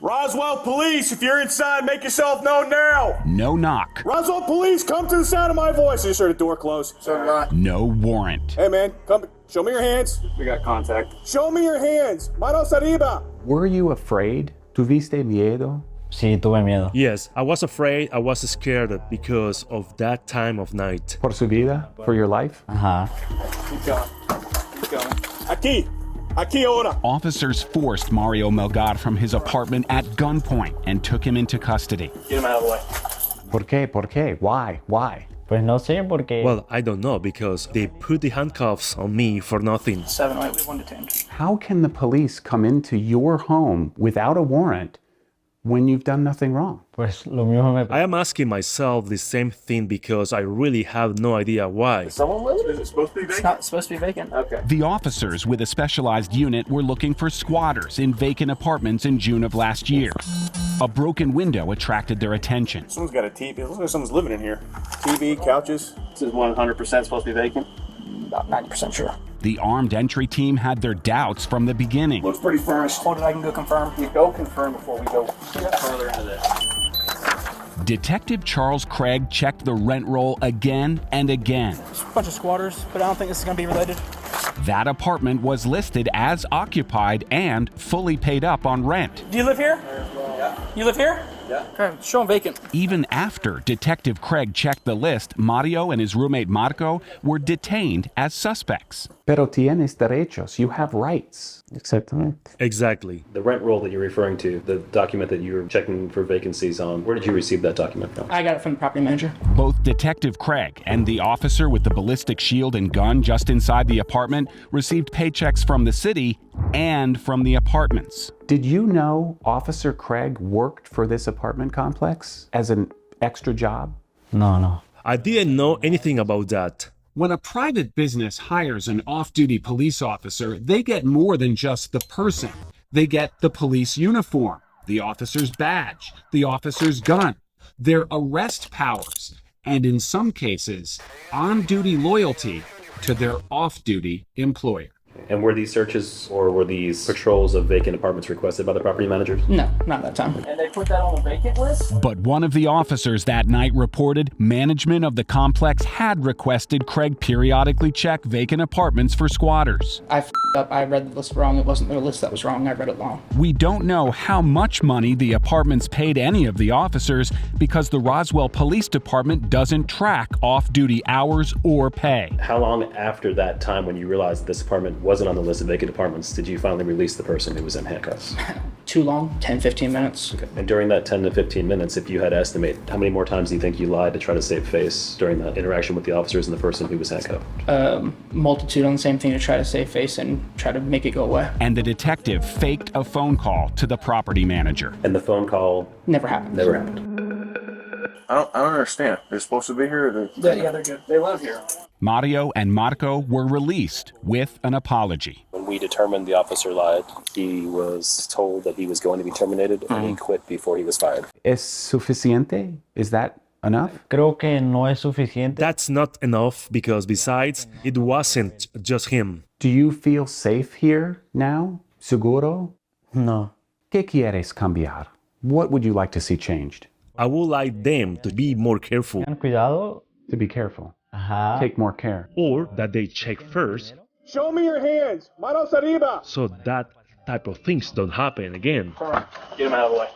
Roswell Police, if you're inside, make yourself known now. No knock. Roswell Police, come to the sound of my voice. Just heard the door close. No warrant. Hey, man, come. Show me your hands. We got contact. Show me your hands. Manos arriba. Were you afraid? ¿Tuviste miedo? Sí, tuve miedo. Yes, I was afraid, I was scared because of that time of night. Por su vida? For your life? Ajá. Keep going. Keep going. Aquí ahora. Officers forced Mario Melgar from his apartment at gunpoint and took him into custody. Get him out of the way. ¿Por qué? ¿Por qué? Why? Why? Pues no sé por qué. Well, I don't know because they put the handcuffs on me for nothing. 708, we have one detained. How can the police come into your home without a warrant when you've done nothing wrong? Pues lo mismo me... I am asking myself the same thing because I really have no idea why. Someone live? Is it supposed to be vacant? It's not supposed to be vacant. Okay. The officers with a specialized unit were looking for squatters in vacant apartments in June of last year. A broken window attracted their attention. Someone's got a TV. It looks like someone's living in here. TV, couches. This is 100% supposed to be vacant? About 90% sure. The armed entry team had their doubts from the beginning. Looks pretty furnished. Hold it, I can go confirm. You go confirm before we go further into this. Detective Charles Craig checked the rent roll again and again. There's a bunch of squatters, but I don't think this is going to be related. That apartment was listed as occupied and fully paid up on rent. Do you live here? Yeah. You live here? Yeah. Okay, show them vacant. Even after Detective Craig checked the list, Mario and his roommate Marco were detained as suspects. Pero tienes derechos. You have rights. Exactamente. Exactly. The rent roll that you're referring to, the document that you're checking for vacancies on, where did you receive that document from? I got it from the property manager. Both Detective Craig and the officer with the ballistic shield and gun just inside the apartment received paychecks from the city and from the apartments. Did you know Officer Craig worked for this apartment complex as an extra job? No. I didn't know anything about that. When a private business hires an off-duty police officer, they get more than just the person. They get the police uniform, the officer's badge, the officer's gun, their arrest powers, and in some cases, on-duty loyalty to their off-duty employer. And were these searches or were these patrols of vacant apartments requested by the property managers? No, not that time. And they put that on the vacant list? But one of the officers that night reported management of the complex had requested Craig periodically check vacant apartments for squatters. I f***ed up. I read the list wrong. It wasn't their list that was wrong. I read it wrong. We don't know how much money the apartments paid any of the officers because the Roswell Police Department doesn't track off-duty hours or pay. How long after that time when you realized this apartment wasn't on the list of vacant apartments did you finally release the person who was in handcuffs? Too long, 10, 15 minutes. Okay. And during that 10 to 15 minutes, if you had to estimate, how many more times do you think you lied to try to save face during the interaction with the officers and the person who was handcuffed? Multitude on the same thing to try to save face and try to make it go away. And the detective faked a phone call to the property manager. And the phone call Never happened. never happened. I don't understand. They're supposed to be here? Yeah, they're good. They live here. Mario and Marco were released with an apology. When we determined the officer lied, he was told that he was going to be terminated and he quit before he was fired. Es suficiente? Is that enough? Creo que no es suficiente. That's not enough because besides, it wasn't just him. Do you feel safe here now? ¿Seguro? No. ¿Qué quieres cambiar? What would you like to see changed? I would like them to be more careful. Ten cuidado. To be careful. Ajá. Take more care. Or that they check first Show me your hands. Manos arriba. so that type of things don't happen again. Get him out of the way.